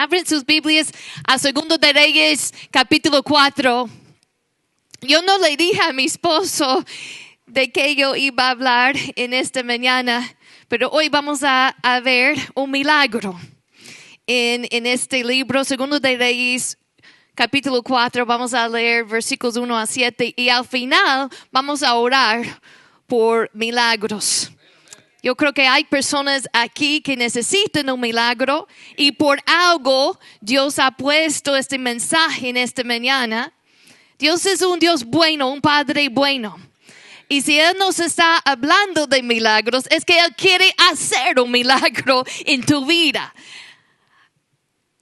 Abren sus Biblias a Segundo de Reyes, capítulo 4. Yo no le dije a mi esposo de que yo iba a hablar en esta mañana, pero hoy vamos a ver un milagro en este libro, Segundo de Reyes, capítulo 4. Vamos a leer versículos 1 a 7 y al final vamos a orar por milagros. Yo creo que hay personas aquí que necesitan un milagro y por algo Dios ha puesto este mensaje en esta mañana. Dios es un Dios bueno, un Padre bueno. Y si Él nos está hablando de milagros, es que Él quiere hacer un milagro en tu vida.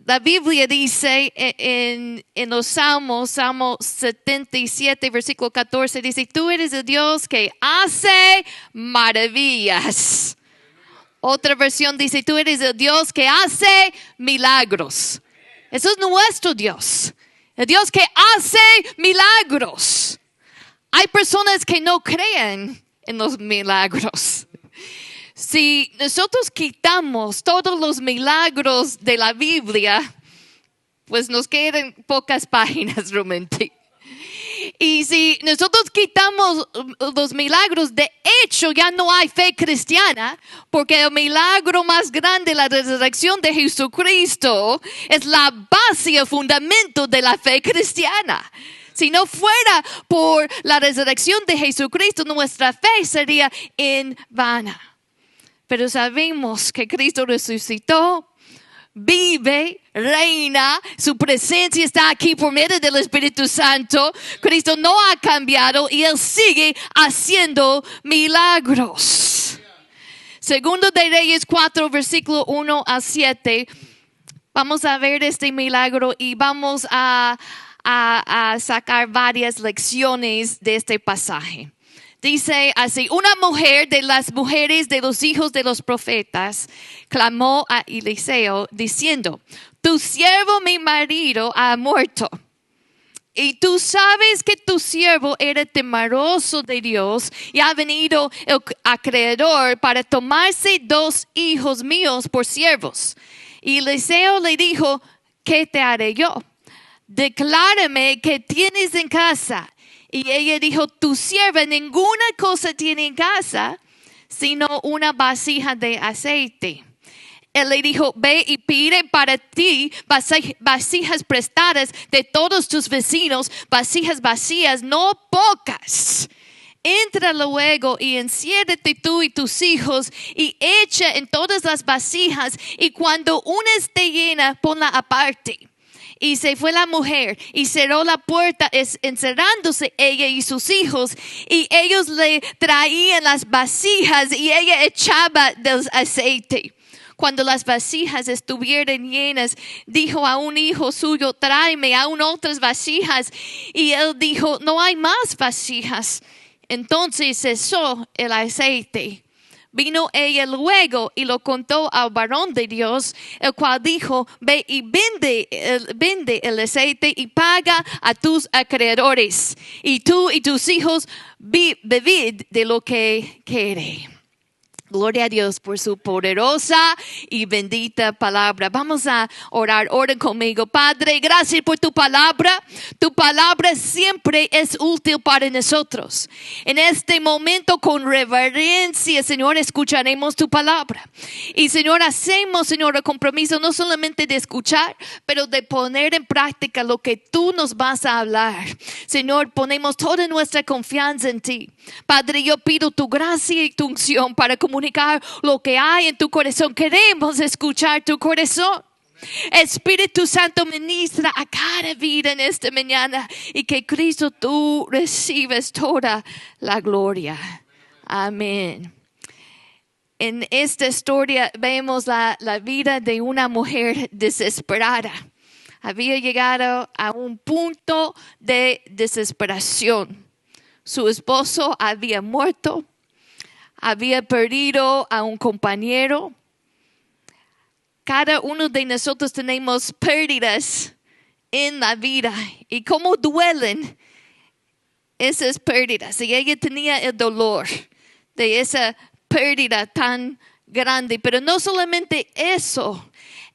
La Biblia dice en los Salmos, Salmo 77, versículo 14, dice, tú eres el Dios que hace maravillas. Otra versión dice, tú eres el Dios que hace milagros. Eso es nuestro Dios, el Dios que hace milagros. Hay personas que no creen en los milagros. Si nosotros quitamos todos los milagros de la Biblia, pues nos quedan pocas páginas realmente. Y si nosotros quitamos los milagros, de hecho ya no hay fe cristiana, porque el milagro más grande, la resurrección de Jesucristo, es la base y el fundamento de la fe cristiana. Si no fuera por la resurrección de Jesucristo, nuestra fe sería en vana. Pero sabemos que Cristo resucitó, vive, reina, su presencia está aquí por medio del Espíritu Santo. Cristo no ha cambiado y Él sigue haciendo milagros. Segundo de Reyes 4, versículo 1 a 7. Vamos a ver este milagro y vamos a sacar varias lecciones de este pasaje. Dice así, una mujer de las mujeres de los hijos de los profetas clamó a Eliseo diciendo, tu siervo mi marido ha muerto. Y tú sabes que tu siervo era temeroso de Dios y ha venido el acreedor para tomarse 2 hijos míos por siervos. Y Eliseo le dijo, ¿qué te haré yo? Declárame qué tienes en casa. Y ella dijo, tu sierva ninguna cosa tiene en casa, sino una vasija de aceite. Él le dijo, ve y pide para ti vasijas prestadas de todos tus vecinos, vasijas vacías, no pocas. Entra luego y enciérrate tú y tus hijos y echa en todas las vasijas y cuando una esté llena, ponla aparte. Y se fue la mujer y cerró la puerta encerrándose ella y sus hijos. Y ellos le traían las vasijas y ella echaba del aceite. Cuando las vasijas estuvieran llenas, dijo a un hijo suyo, tráeme aún otras vasijas. Y él dijo, no hay más vasijas. Entonces cesó el aceite. Vino ella luego y lo contó al varón de Dios, el cual dijo, ve y vende el aceite y paga a tus acreedores. Y tú y tus hijos bebid de lo que quede. Gloria a Dios por su poderosa y bendita palabra. Vamos a orar. Oren conmigo. Padre, gracias por tu palabra. Tu palabra siempre es útil para nosotros. En este momento, con reverencia, Señor, escucharemos tu palabra. Y, Señor, hacemos, Señor, el compromiso no solamente de escuchar, pero de poner en práctica lo que tú nos vas a hablar. Señor, ponemos toda nuestra confianza en ti. Padre, yo pido tu gracia y tu unción para comunicar lo que hay en tu corazón. Queremos escuchar tu corazón. Espíritu Santo, ministra a cada vida en esta mañana y que Cristo tú recibes toda la gloria. Amén. En esta historia vemos la vida de una mujer desesperada. Había llegado a un punto de desesperación. Su esposo había muerto. Había perdido a un compañero. Cada uno de nosotros tenemos pérdidas en la vida. Y cómo duelen esas pérdidas. Y ella tenía el dolor de esa pérdida tan grande. Pero no solamente eso.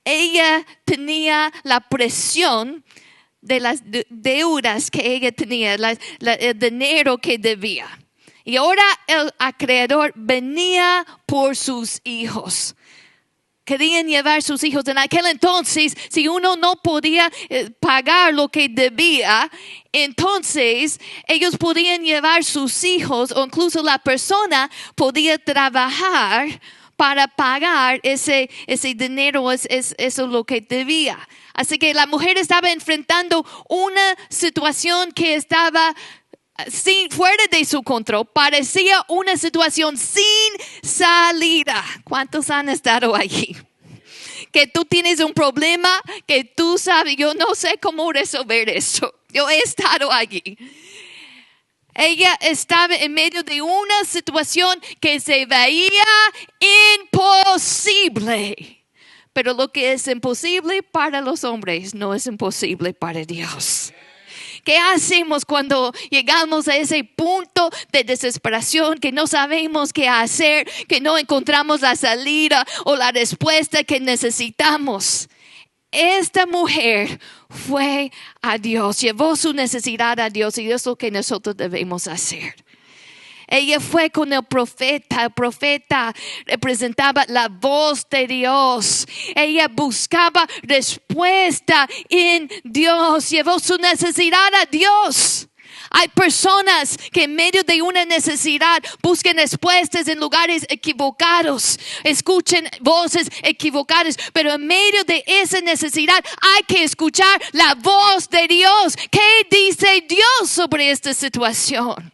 ella tenía la presión de las deudas que ella tenía, el dinero que debía. Y ahora el acreedor venía por sus hijos. Querían llevar sus hijos. En aquel entonces, si uno no podía pagar lo que debía, entonces ellos podían llevar sus hijos, o incluso la persona podía trabajar para pagar ese dinero, eso es lo que debía. Así que la mujer estaba enfrentando una situación que estaba fuera de su control. Parecía una situación sin salida. ¿Cuántos han estado allí? Que tú tienes un problema que tú sabes, yo no sé cómo resolver eso. Yo he estado allí. Ella estaba en medio de una situación que se veía imposible. Pero lo que es imposible para los hombres no es imposible para Dios. ¿Qué hacemos cuando llegamos a ese punto de desesperación, que no sabemos qué hacer, que no encontramos la salida o la respuesta que necesitamos? Esta mujer fue a Dios, llevó su necesidad a Dios, y eso es lo que nosotros debemos hacer. Ella fue con el profeta representaba la voz de Dios. Ella buscaba respuesta en Dios, llevó su necesidad a Dios. Hay personas que en medio de una necesidad buscan respuestas en lugares equivocados, escuchen voces equivocadas, pero en medio de esa necesidad hay que escuchar la voz de Dios. ¿Qué dice Dios sobre esta situación?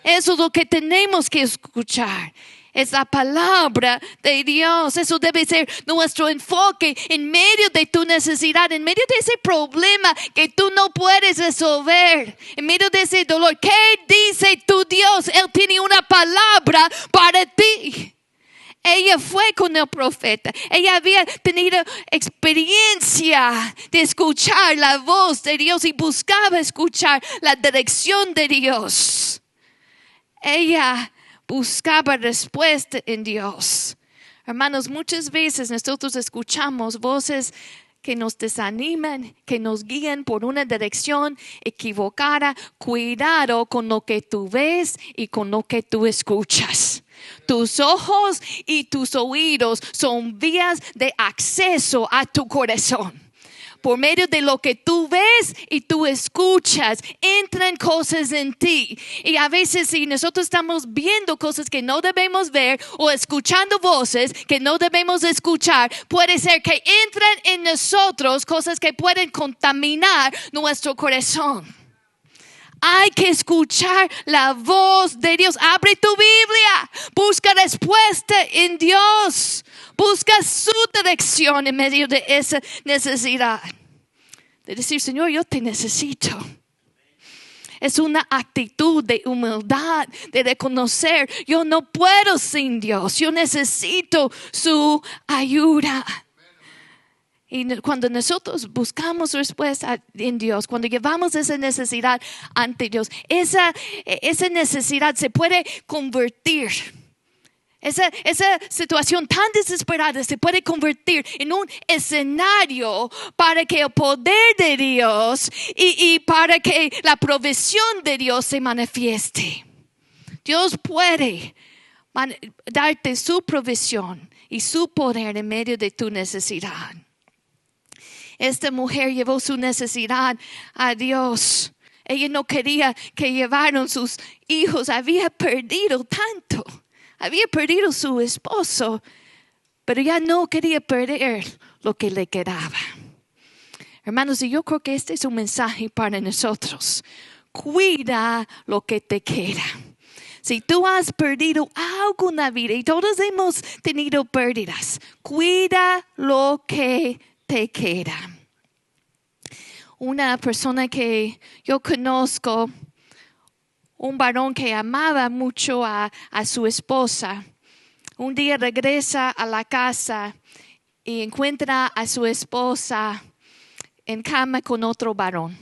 Eso es lo que tenemos que escuchar. Es la palabra de Dios. Eso debe ser nuestro enfoque en medio de tu necesidad, en medio de ese problema que tú no puedes resolver, en medio de ese dolor. ¿Qué dice tu Dios? Él tiene una palabra para ti. Ella fue con el profeta. Ella había tenido experiencia de escuchar la voz de Dios y buscaba escuchar la dirección de Dios. Ella buscaba respuesta en Dios. Hermanos, muchas veces nosotros escuchamos voces que nos desaniman, que nos guían por una dirección equivocada. Cuidado con lo que tú ves y con lo que tú escuchas. Tus ojos y tus oídos son vías de acceso a tu corazón. Por medio de lo que tú ves y tú escuchas, entran cosas en ti. Y a veces si nosotros estamos viendo cosas que no debemos ver o escuchando voces que no debemos escuchar, puede ser que entran en nosotros cosas que pueden contaminar nuestro corazón. Hay que escuchar la voz de Dios. Abre tu Biblia. Busca respuesta en Dios. Busca su dirección en medio de esa necesidad. De decir, Señor, yo te necesito. Es una actitud de humildad, de reconocer, yo no puedo sin Dios. Yo necesito su ayuda. Y cuando nosotros buscamos respuesta en Dios, cuando llevamos esa necesidad ante Dios, esa necesidad se puede convertir. Esa situación tan desesperada se puede convertir en un escenario para que el poder de Dios y para que la provisión de Dios se manifieste. Dios puede darte su provisión y su poder en medio de tu necesidad. Esta mujer llevó su necesidad a Dios. Ella no quería que llevaran sus hijos. Había perdido tanto. Había perdido su esposo, pero ya no quería perder lo que le quedaba. Hermanos, y yo creo que este es un mensaje para nosotros. Cuida lo que te queda. Si tú has perdido algo en la vida, y todos hemos tenido pérdidas, cuida lo que te queda. Una persona que yo conozco, un varón que amaba mucho a su esposa, un día regresa a la casa y encuentra a su esposa en cama con otro varón.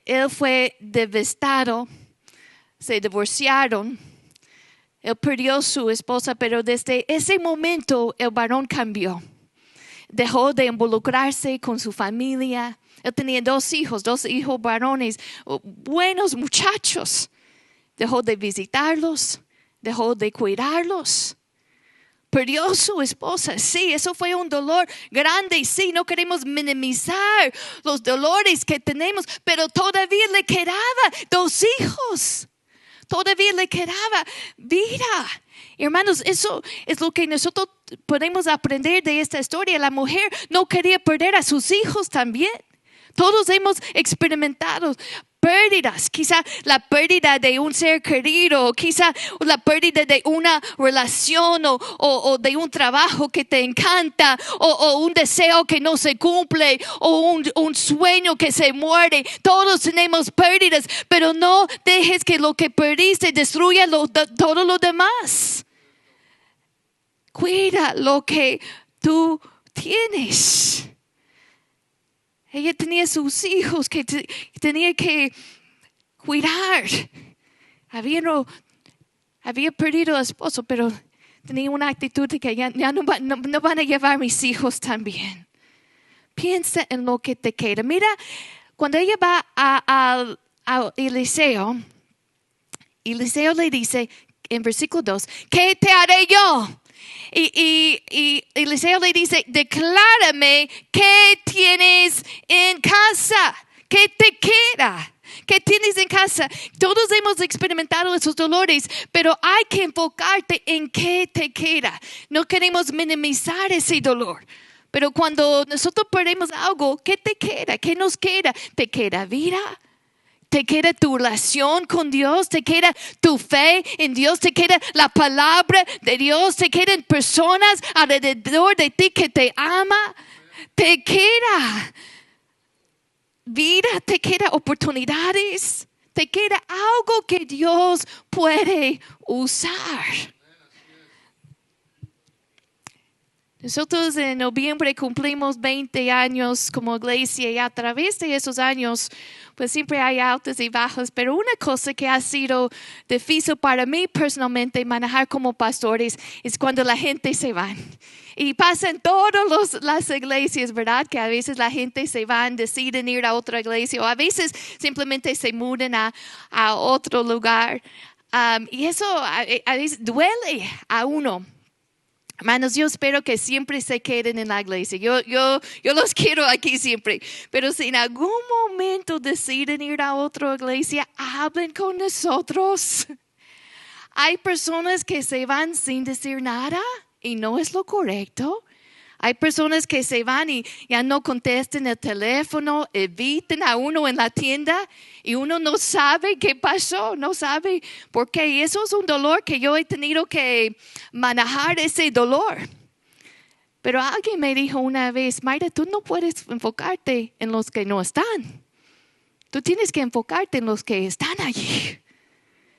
Él fue devastado, se divorciaron, él perdió a su esposa, pero desde ese momento el varón cambió. dejó de involucrarse con su familia. Él tenía dos hijos varones, buenos muchachos. Dejó de visitarlos, dejó de cuidarlos. Perdió su esposa, sí, eso fue un dolor grande, sí, no queremos minimizar los dolores que tenemos, pero todavía le quedaba dos hijos, todavía le quedaba vida. Hermanos, eso es lo que nosotros podemos aprender de esta historia. La mujer no quería perder a sus hijos también. Todos hemos experimentado pérdidas, quizá la pérdida de un ser querido, quizá la pérdida de una relación o de un trabajo que te encanta o un deseo que no se cumple o un sueño que se muere. Todos tenemos pérdidas, pero no dejes que lo que perdiste destruya todo lo demás. Cuida lo que tú tienes. Ella tenía sus hijos que tenía que cuidar. Había perdido al esposo, pero tenía una actitud de que ya no van a llevar mis hijos también. Piensa en lo que te queda. Mira, cuando ella va a Eliseo, Eliseo le dice en versículo 2, ¿qué te haré yo? Y Eliseo le dice, declárame qué tienes en casa, qué te queda, qué tienes en casa. Todos hemos experimentado esos dolores, pero hay que enfocarte en qué te queda. No queremos minimizar ese dolor, pero cuando nosotros perdemos algo, ¿qué te queda? ¿Qué nos queda? ¿Te queda vida? ¿Te queda tu relación con Dios? ¿Te queda tu fe en Dios? ¿Te queda la palabra de Dios? ¿Te quedan personas alrededor de ti que te ama? ¿Te queda vida? ¿Te queda oportunidades? ¿Te queda algo que Dios puede usar? Nosotros en noviembre cumplimos 20 años como iglesia y a través de esos años pues siempre hay altos y bajos, pero una cosa que ha sido difícil para mí personalmente manejar como pastores es cuando la gente se va. Y pasa en todas las iglesias, ¿verdad? Que a veces la gente se va, deciden ir a otra iglesia o a veces simplemente se mudan a otro lugar. Y eso a veces duele a uno. Hermanos, yo espero que siempre se queden en la iglesia. Yo los quiero aquí siempre. Pero si en algún momento deciden ir a otra iglesia, hablen con nosotros. Hay personas que se van sin decir nada y no es lo correcto. Hay personas que se van y ya no contestan el teléfono, evitan a uno en la tienda y uno no sabe qué pasó, no sabe por qué. Y eso es un dolor que yo he tenido que manejar, ese dolor. Pero alguien me dijo una vez, Mayra, tú no puedes enfocarte en los que no están. Tú tienes que enfocarte en los que están allí.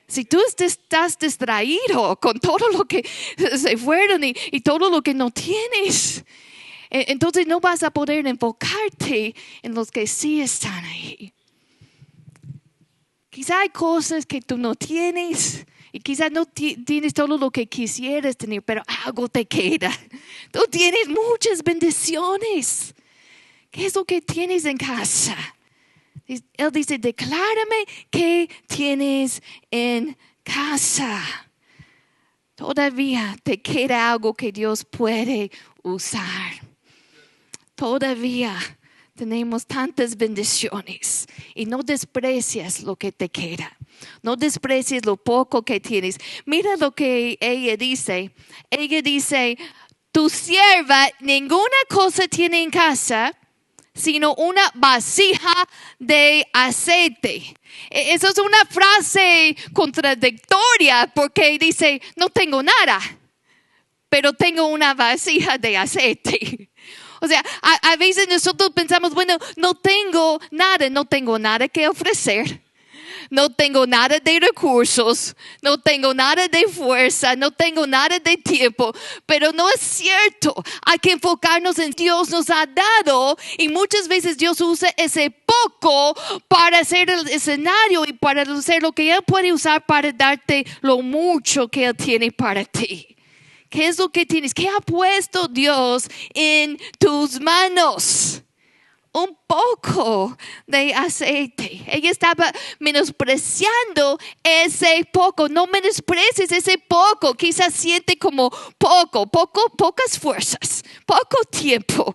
Si tú estás distraído con todo lo que se fueron y todo lo que no tienes, entonces no vas a poder enfocarte en los que sí están ahí. Quizá hay cosas que tú no tienes y quizá no tienes todo lo que quisieras tener, pero algo te queda. Tú tienes muchas bendiciones. ¿Qué es lo que tienes en casa? Él dice, declárame qué tienes en casa. Todavía te queda algo que Dios puede usar. Todavía tenemos tantas bendiciones y no desprecias lo que te queda. No desprecies lo poco que tienes. Mira lo que ella dice. Ella dice, tu sierva ninguna cosa tiene en casa, sino una vasija de aceite. Eso es una frase contradictoria porque dice, no tengo nada, pero tengo una vasija de aceite. O sea, a veces nosotros pensamos, bueno, no tengo nada que ofrecer. No tengo nada de recursos, no tengo nada de fuerza, no tengo nada de tiempo, pero no es cierto. Hay que enfocarnos en Dios nos ha dado y muchas veces Dios usa ese poco para hacer el escenario y para hacer lo que Él puede usar para darte lo mucho que Él tiene para ti. ¿Qué es lo que tienes? ¿Qué ha puesto Dios en tus manos? Un poco de aceite. Ella estaba menospreciando ese poco. No menosprecies ese poco. Quizás siente como pocas fuerzas, poco tiempo.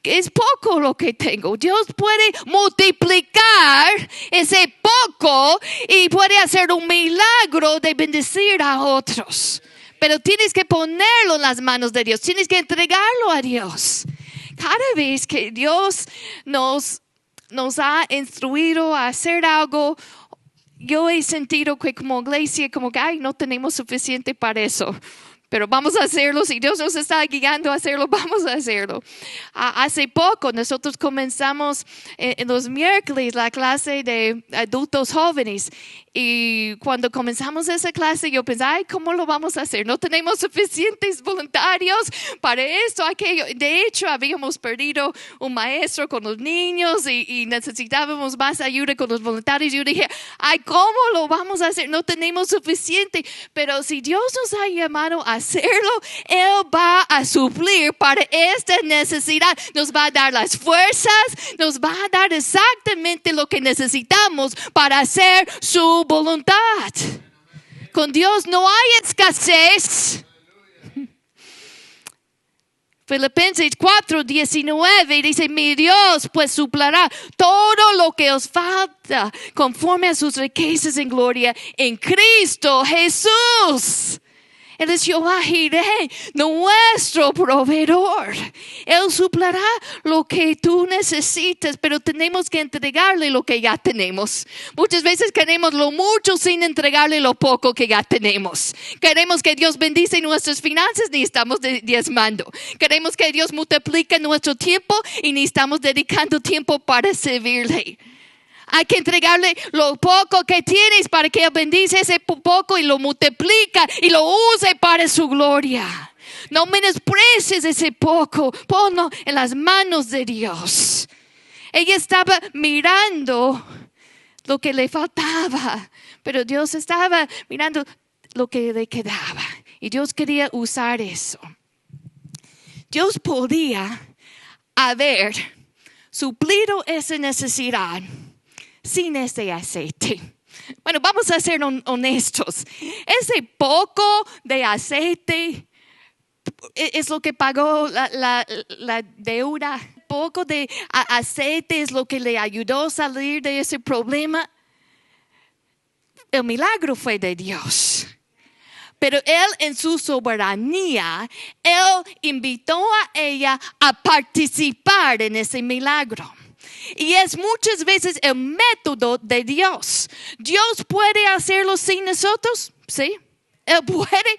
Es poco lo que tengo. Dios puede multiplicar ese poco y puede hacer un milagro de bendecir a otros. Pero tienes que ponerlo en las manos de Dios. Tienes que entregarlo a Dios. Cada vez que Dios nos ha instruido a hacer algo, yo he sentido que como iglesia, como que no tenemos suficiente para eso. Pero vamos a hacerlo, si Dios nos está guiando a hacerlo, vamos a hacerlo. Hace poco nosotros comenzamos en los miércoles la clase de adultos jóvenes. Y cuando comenzamos esa clase yo pensé, ¿cómo lo vamos a hacer? No tenemos suficientes voluntarios para esto, aquello. De hecho, habíamos perdido un maestro con los niños y necesitábamos más ayuda con los voluntarios. Yo dije, ¿cómo lo vamos a hacer? No tenemos suficiente. Pero si Dios nos ha llamado a hacerlo, Él va a suplir para esta necesidad. Nos va a dar las fuerzas, nos va a dar exactamente lo que necesitamos para hacer su voluntad. Con Dios no hay escasez. Filipenses 4:19 dice, mi Dios pues suplirá todo lo que os falta conforme a sus riquezas en gloria en Cristo Jesús. Él es Jehová Jireh, nuestro proveedor. Él suplirá lo que tú necesitas, pero tenemos que entregarle lo que ya tenemos. Muchas veces queremos lo mucho sin entregarle lo poco que ya tenemos. Queremos que Dios bendice nuestras finanzas, ni estamos diezmando. Queremos que Dios multiplique nuestro tiempo y ni estamos dedicando tiempo para servirle. Hay que entregarle lo poco que tienes para que Él bendice ese poco y lo multiplica y lo use para su gloria. No menosprecies ese poco, ponlo en las manos de Dios. Ella estaba mirando lo que le faltaba, pero Dios estaba mirando lo que le quedaba y Dios quería usar eso. Dios podía haber suplido esa necesidad sin ese aceite. Bueno, vamos a ser honestos. Ese poco de aceite es lo que pagó la deuda. Poco de aceite es lo que le ayudó a salir de ese problema. El milagro fue de Dios. Pero Él en su soberanía, Él invitó a ella a participar en ese milagro. Y es muchas veces el método de Dios. Dios puede hacerlo sin nosotros, ¿sí? Él puede,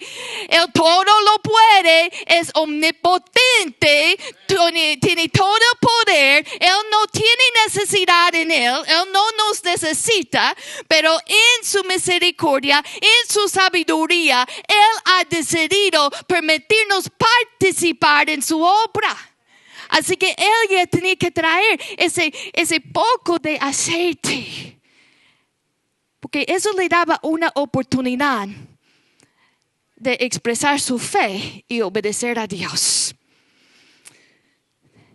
Él todo lo puede, es omnipotente, tiene todo el poder, Él no tiene necesidad en Él no nos necesita, pero en su misericordia, en su sabiduría, Él ha decidido permitirnos participar en su obra. Así que ella tenía que traer ese poco de aceite. Porque eso le daba una oportunidad de expresar su fe y obedecer a Dios.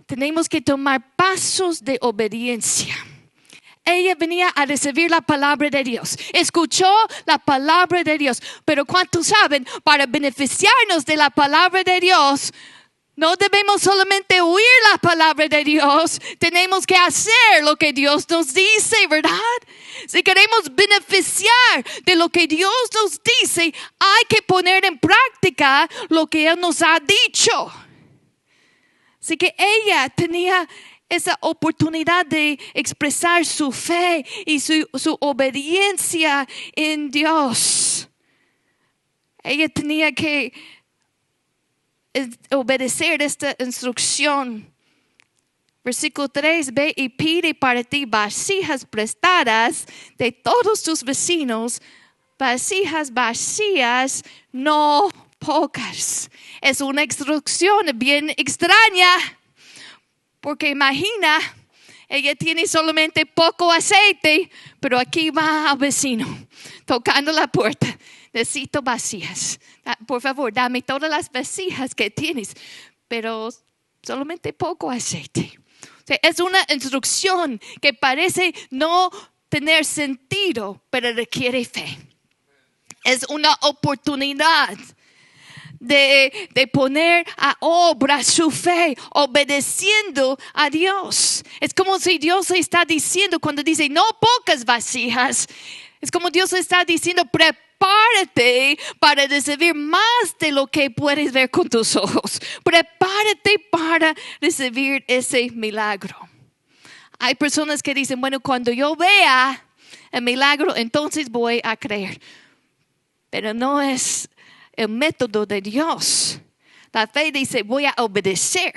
Tenemos que tomar pasos de obediencia. Ella venía a recibir la palabra de Dios. Escuchó la palabra de Dios. Pero ¿cuántos saben? Para beneficiarnos de la palabra de Dios, no debemos solamente oír la palabra de Dios, tenemos que hacer lo que Dios nos dice, ¿verdad? Si queremos beneficiar de lo que Dios nos dice, hay que poner en práctica lo que Él nos ha dicho. Así que ella tenía esa oportunidad de expresar su fe y su obediencia en Dios. Ella tenía que obedecer esta instrucción. Versículo 3, ve y pide para ti vasijas prestadas de todos tus vecinos, vasijas vacías, no pocas. Es una instrucción bien extraña, porque imagina, ella tiene solamente poco aceite, pero aquí va al vecino, tocando la puerta. necesito vasijas. Por favor, dame todas las vasijas que tienes, pero solamente poco aceite. O sea, es una instrucción que parece no tener sentido, pero requiere fe. Es una oportunidad de poner a obra su fe, obedeciendo a Dios. Es como si Dios está diciendo, cuando dice no pocas vasijas, es como Dios está diciendo, prepárate para recibir más de lo que puedes ver con tus ojos. Prepárate para recibir ese milagro. Hay personas que dicen, bueno, cuando yo vea el milagro, entonces voy a creer. Pero no es el método de Dios. La fe dice, voy a obedecer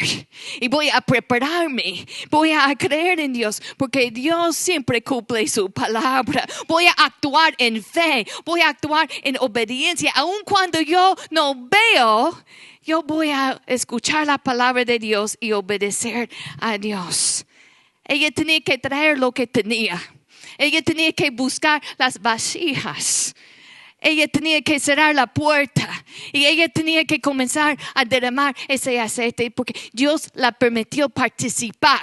y voy a prepararme. Voy a creer en Dios porque Dios siempre cumple su palabra. Voy a actuar en fe. Voy a actuar en obediencia. Aun cuando yo no veo, yo voy a escuchar la palabra de Dios y obedecer a Dios. Ella tenía que traer lo que tenía. Ella tenía que buscar las vasijas. Ella tenía que cerrar la puerta y ella tenía que comenzar a derramar ese aceite porque Dios la permitió participar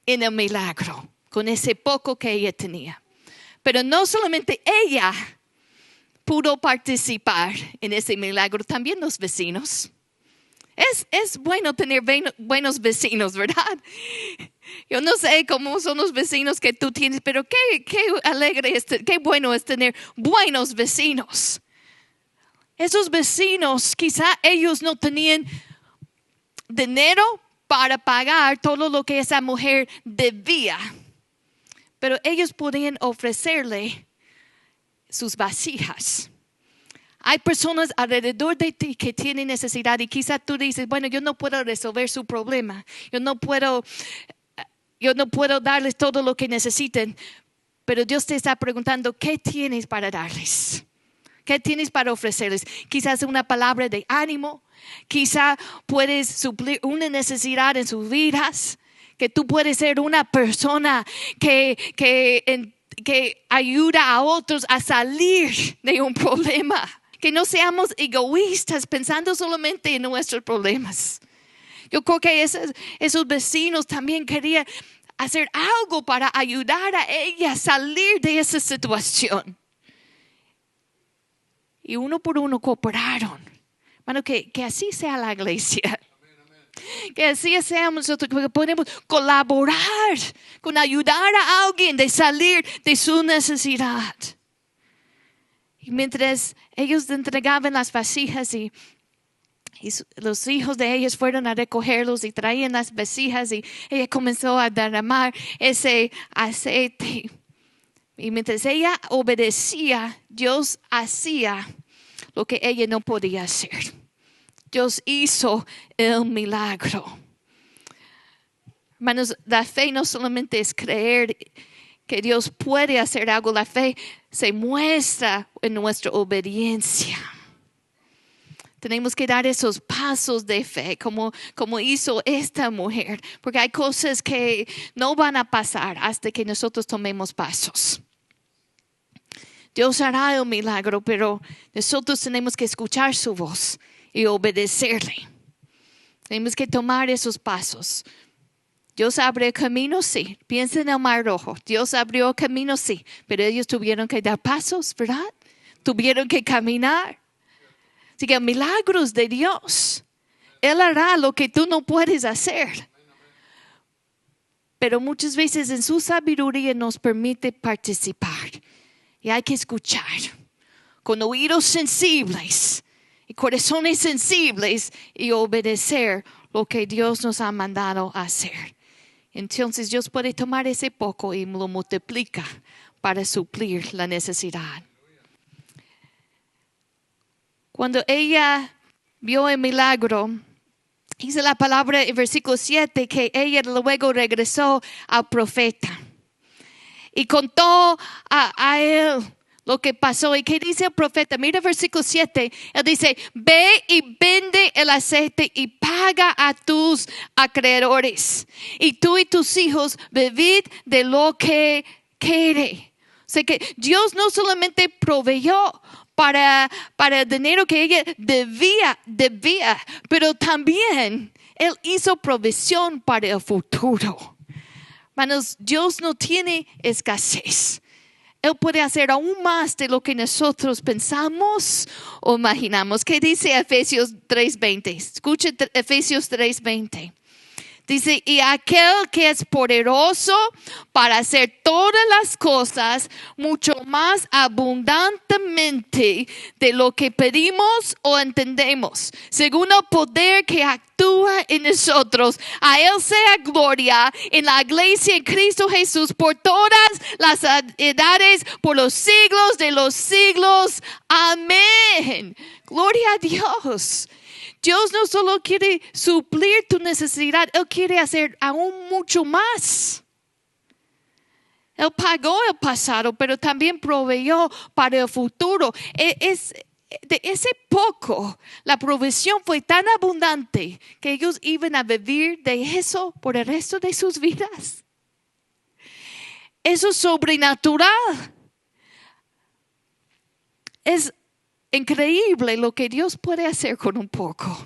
en el milagro con ese poco que ella tenía. Pero no solamente ella pudo participar en ese milagro, también los vecinos. Es bueno tener buenos vecinos, ¿verdad? Yo no sé cómo son los vecinos que tú tienes, pero qué alegre, qué bueno es tener buenos vecinos. Esos vecinos, quizá ellos no tenían dinero para pagar todo lo que esa mujer debía, pero ellos podían ofrecerle sus vasijas. Hay personas alrededor de ti que tienen necesidad y quizá tú dices, bueno, yo no puedo resolver su problema. Yo no puedo darles todo lo que necesiten. Pero Dios te está preguntando, ¿qué tienes para darles? ¿Qué tienes para ofrecerles? Quizás una palabra de ánimo. Quizá puedes suplir una necesidad en sus vidas. Que tú puedes ser una persona que ayuda a otros a salir de un problema. Que no seamos egoístas pensando solamente en nuestros problemas. Yo creo que esos vecinos también querían hacer algo para ayudar a ella a salir de esa situación. Y uno por uno cooperaron. Bueno, que así sea la iglesia. Que así seamos nosotros, que podemos colaborar con ayudar a alguien de salir de su necesidad. Y mientras ellos entregaban las vasijas y los hijos de ellos fueron a recogerlos y traían las vasijas y ella comenzó a derramar ese aceite. Y mientras ella obedecía, Dios hacía lo que ella no podía hacer. Dios hizo el milagro. Hermanos, la fe no solamente es creer que Dios puede hacer algo. La fe se muestra en nuestra obediencia. Tenemos que dar esos pasos de fe como hizo esta mujer. Porque hay cosas que no van a pasar hasta que nosotros tomemos pasos. Dios hará el milagro, pero nosotros tenemos que escuchar su voz y obedecerle. Tenemos que tomar esos pasos. Dios abrió camino, sí. Piensa en el Mar Rojo. Dios abrió camino, sí. Pero ellos tuvieron que dar pasos, ¿verdad? Tuvieron que caminar. Así que milagros de Dios. Él hará lo que tú no puedes hacer. Pero muchas veces en su sabiduría nos permite participar. Y hay que escuchar. Con oídos sensibles y corazones sensibles y obedecer lo que Dios nos ha mandado hacer. Entonces Dios puede tomar ese poco y lo multiplica para suplir la necesidad. Cuando ella vio el milagro, dice la palabra en versículo 7 que ella luego regresó al profeta y contó a él lo que pasó. ¿Y qué dice el profeta? Mira el versículo 7. Él dice, ve y vende el aceite y paga a tus acreedores. Y tú y tus hijos bebid de lo que quede. O sea que Dios no solamente proveyó, para el dinero que ella debía, pero también Él hizo provisión para el futuro. Hermanos, Dios no tiene escasez. Él puede hacer aún más de lo que nosotros pensamos o imaginamos. ¿Qué dice Efesios 3:20? Escuche Efesios 3:20. Dice, y aquel que es poderoso para hacer todas las cosas mucho más abundantemente de lo que pedimos o entendemos, según el poder que actúa en nosotros. A Él sea gloria en la iglesia en Cristo Jesús por todas las edades, por los siglos de los siglos. Amén. Gloria a Dios. Dios no solo quiere suplir tu necesidad, Él quiere hacer aún mucho más. Él pagó el pasado, pero también proveyó para el futuro. De ese poco, la provisión fue tan abundante que ellos iban a vivir de eso por el resto de sus vidas. Eso es sobrenatural. Es increíble lo que Dios puede hacer con un poco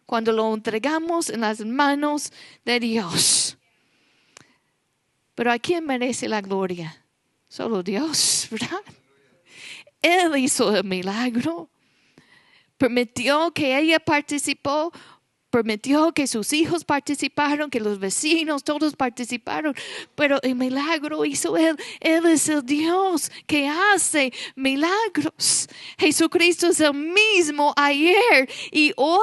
cuando lo entregamos en las manos de Dios. Pero ¿a quién merece la gloria? Solo Dios, ¿verdad? Él hizo el milagro. Permitió que ella participó. Permitió que sus hijos participaron, que los vecinos, todos participaron. Pero el milagro hizo Él. Él es el Dios que hace milagros. Jesucristo es el mismo ayer y hoy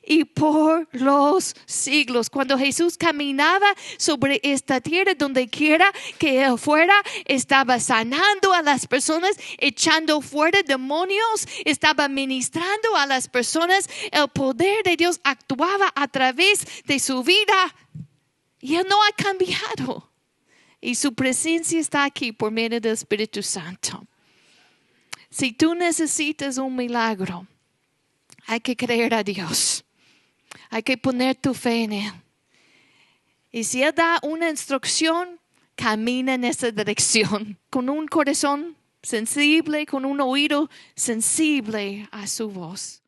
y por los siglos. Cuando Jesús caminaba sobre esta tierra, donde quiera que Él fuera, estaba sanando a las personas, echando fuera demonios, estaba ministrando a las personas. El poder de Dios actuaba a través de su vida y Él no ha cambiado y su presencia está aquí por medio del Espíritu Santo. Si tú necesitas un milagro, hay que creer a Dios, hay que poner tu fe en Él, y si Él da una instrucción, camina en esa dirección con un corazón sensible, con un oído sensible a su voz.